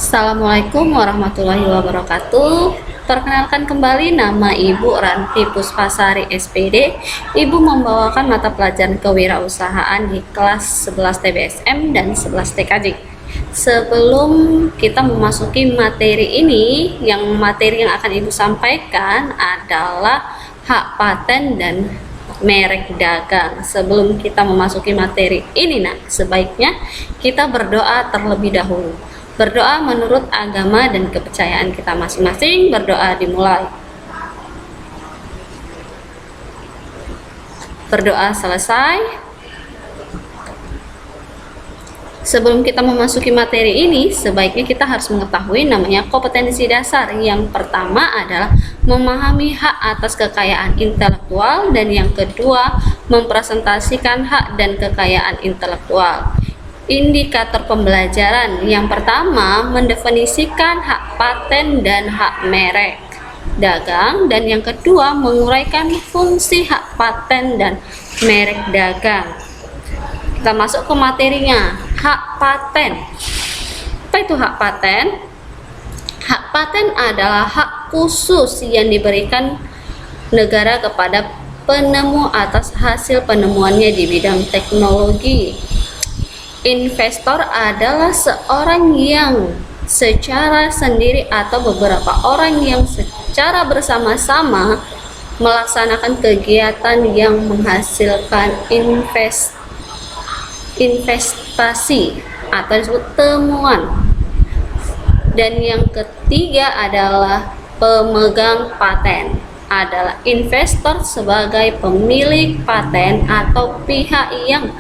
Assalamualaikum warahmatullahi wabarakatuh. Perkenalkan kembali, nama Ibu Ranti Puspasari SPD. Ibu membawakan mata pelajaran kewirausahaan di kelas 11 TBSM dan 11 TKJ. Sebelum kita memasuki materi ini, materi yang akan Ibu sampaikan adalah hak paten dan merek dagang. Sebelum kita memasuki materi ini, sebaiknya kita berdoa terlebih dahulu. Berdoa menurut agama dan kepercayaan kita masing-masing. Berdoa dimulai. Berdoa selesai. Sebelum kita memasuki materi ini, sebaiknya kita harus mengetahui namanya kompetensi dasar. Yang pertama adalah memahami hak atas kekayaan intelektual, dan yang kedua mempresentasikan hak dan kekayaan intelektual. Indikator pembelajaran yang pertama mendefinisikan hak paten dan hak merek dagang, dan yang kedua menguraikan fungsi hak paten dan merek dagang. Kita masuk ke materinya. Hak paten. Apa itu hak paten? Hak paten adalah hak khusus yang diberikan negara kepada penemu atas hasil penemuannya di bidang teknologi. Investor adalah seorang yang secara sendiri atau beberapa orang yang secara bersama-sama melaksanakan kegiatan yang menghasilkan investasi atau disebut temuan. Dan yang ketiga adalah pemegang paten, adalah investor sebagai pemilik paten atau pihak yang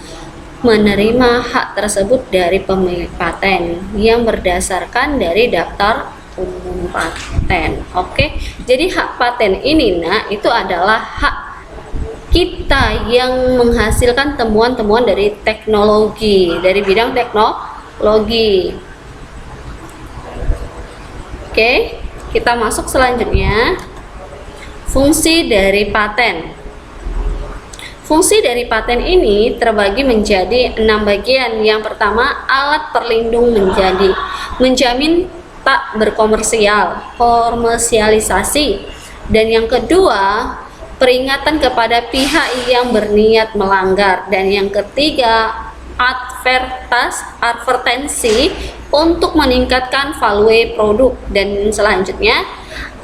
menerima hak tersebut dari pemilik paten yang berdasarkan dari daftar umum paten. Oke, jadi hak paten ini itu adalah hak kita yang menghasilkan temuan-temuan dari teknologi, dari bidang teknologi. Oke, kita masuk selanjutnya. Fungsi dari paten. Fungsi dari paten ini terbagi menjadi 6 bagian. Yang pertama, alat perlindung menjamin tak komersialisasi. Dan yang kedua, peringatan kepada pihak yang berniat melanggar. Dan yang ketiga, advertensi untuk meningkatkan value produk. Dan selanjutnya,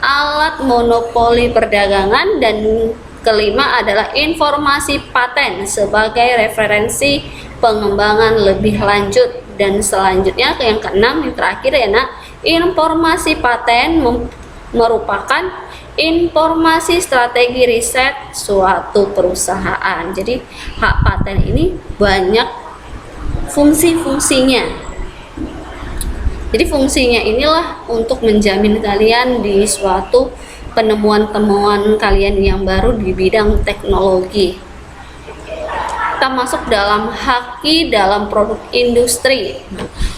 alat monopoli perdagangan. Dan kelima adalah informasi paten sebagai referensi pengembangan lebih lanjut. Dan selanjutnya yang keenam, yang terakhir informasi paten merupakan informasi strategi riset suatu perusahaan. Jadi hak paten ini banyak fungsi-fungsinya. Jadi fungsinya inilah untuk menjamin kalian di suatu penemuan-temuan kalian yang baru di bidang teknologi. Kita masuk dalam haki dalam produk industri.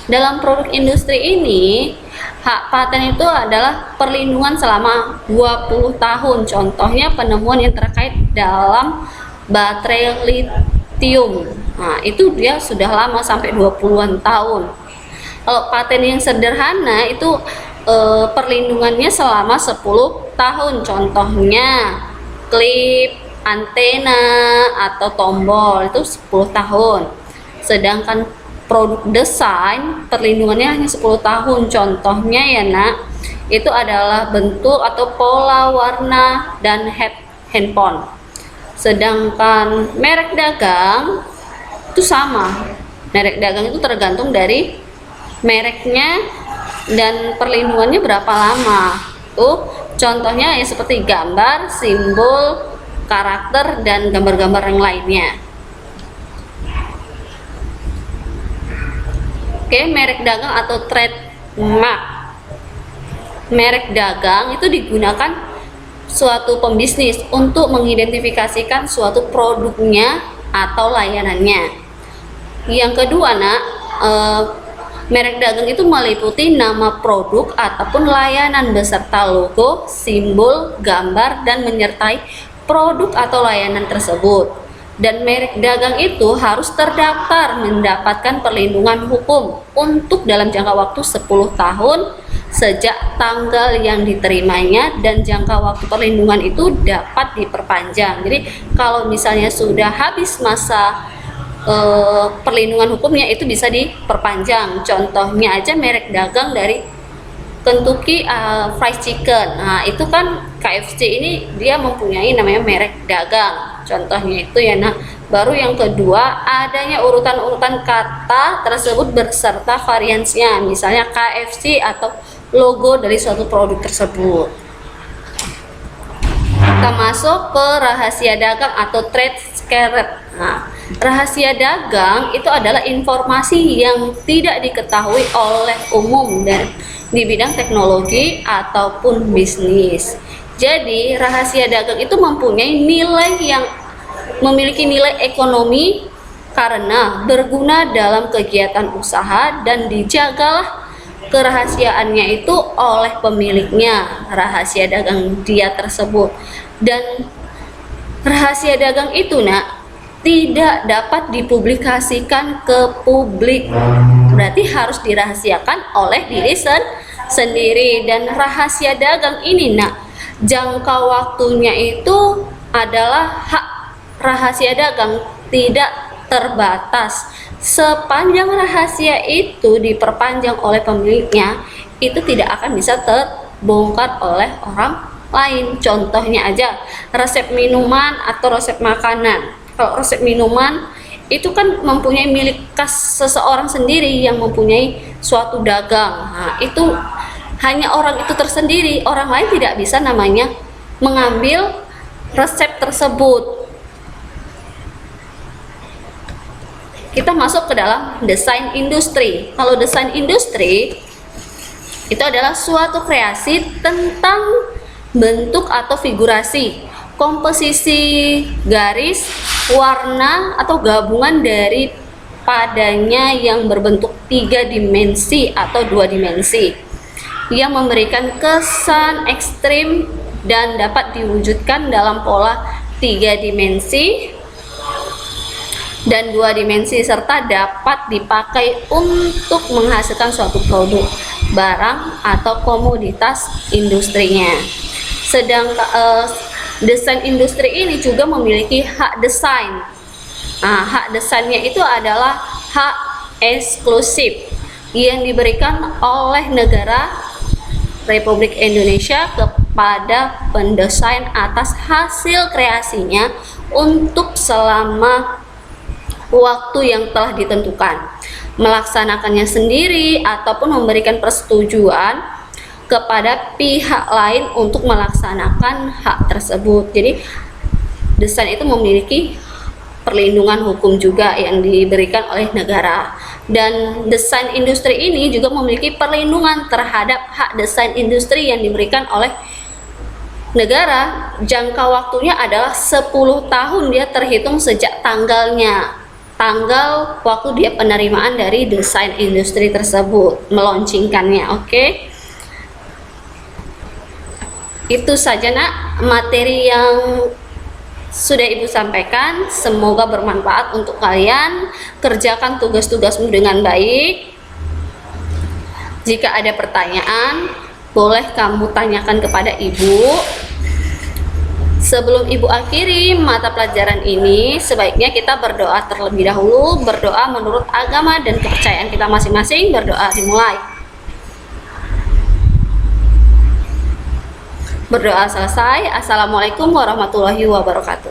Dalam produk industri ini, hak paten itu adalah perlindungan selama 20 tahun. Contohnya penemuan yang terkait dalam baterai lithium. Nah, itu dia sudah lama sampai 20-an tahun. Kalau paten yang sederhana itu perlindungannya selama 10 tahun. Contohnya klip, antena, atau tombol itu 10 tahun. Sedangkan produk desain perlindungannya hanya 10 tahun. Contohnya itu adalah bentuk atau pola warna dan handphone. Sedangkan merek dagang itu sama. Merek dagang itu tergantung dari mereknya dan perlindungannya berapa lama. Contohnya seperti gambar, simbol, karakter, dan gambar-gambar yang lainnya. Oke, merek dagang atau trademark. Merek dagang itu digunakan suatu pembisnis untuk mengidentifikasikan suatu produknya atau layanannya. Yang kedua, merek dagang itu meliputi nama produk ataupun layanan beserta logo, simbol, gambar, dan menyertai produk atau layanan tersebut. Dan merek dagang itu harus terdaftar mendapatkan perlindungan hukum untuk dalam jangka waktu 10 tahun sejak tanggal yang diterimanya, dan jangka waktu perlindungan itu dapat diperpanjang. Jadi kalau misalnya sudah habis masa perlindungan hukumnya itu bisa diperpanjang. Contohnya aja merek dagang dari Kentucky Fried Chicken. Nah, itu kan KFC ini dia mempunyai namanya merek dagang. Contohnya itu ya. Nah, baru yang kedua, adanya urutan-urutan kata tersebut berserta variansinya. Misalnya KFC atau logo dari suatu produk tersebut. Kita masuk ke rahasia dagang atau trade secret. Nah, rahasia dagang itu adalah informasi yang tidak diketahui oleh umum dan di bidang teknologi ataupun bisnis. Jadi rahasia dagang itu mempunyai nilai yang memiliki nilai ekonomi karena berguna dalam kegiatan usaha dan dijagalah kerahasiaannya itu oleh pemiliknya, rahasia dagang dia tersebut. Dan rahasia dagang itu tidak dapat dipublikasikan ke publik, berarti harus dirahasiakan oleh diri sendiri. Dan rahasia dagang ini jangka waktunya itu adalah hak rahasia dagang, tidak terbatas. Sepanjang rahasia itu diperpanjang oleh pemiliknya, itu tidak akan bisa terbongkar oleh orang lain. Contohnya aja resep minuman atau resep makanan. Kalau resep minuman itu kan mempunyai milik khas seseorang sendiri yang mempunyai suatu dagang. Nah, itu hanya orang itu tersendiri, orang lain tidak bisa namanya mengambil resep tersebut. Kita masuk ke dalam desain industri. Kalau desain industri itu adalah suatu kreasi tentang bentuk atau figurasi, komposisi garis, warna atau gabungan dari padanya yang berbentuk 3 dimensi atau 2 dimensi yang memberikan kesan ekstrim dan dapat diwujudkan dalam pola 3 dimensi dan 2 dimensi, serta dapat dipakai untuk menghasilkan suatu produk, barang atau komoditas industrinya. Sedangkan desain industri ini juga memiliki hak desain. Nah, hak desainnya itu adalah hak eksklusif yang diberikan oleh negara Republik Indonesia kepada pendesain atas hasil kreasinya untuk selama waktu yang telah ditentukan, melaksanakannya sendiri ataupun memberikan persetujuan kepada pihak lain untuk melaksanakan hak tersebut. Jadi desain itu memiliki perlindungan hukum juga yang diberikan oleh negara. Dan desain industri ini juga memiliki perlindungan terhadap hak desain industri yang diberikan oleh negara. Jangka waktunya adalah 10 tahun dia terhitung sejak tanggal waktu dia penerimaan dari desain industri tersebut, meluncurkannya. Oke. Itu saja materi yang sudah Ibu sampaikan. Semoga bermanfaat untuk kalian. Kerjakan tugas-tugasmu dengan baik. Jika ada pertanyaan, boleh kamu tanyakan kepada Ibu. Sebelum Ibu akhiri mata pelajaran ini, sebaiknya kita berdoa terlebih dahulu. Berdoa menurut agama dan kepercayaan kita masing-masing. Berdoa dimulai. Berdoa selesai. Assalamualaikum warahmatullahi wabarakatuh.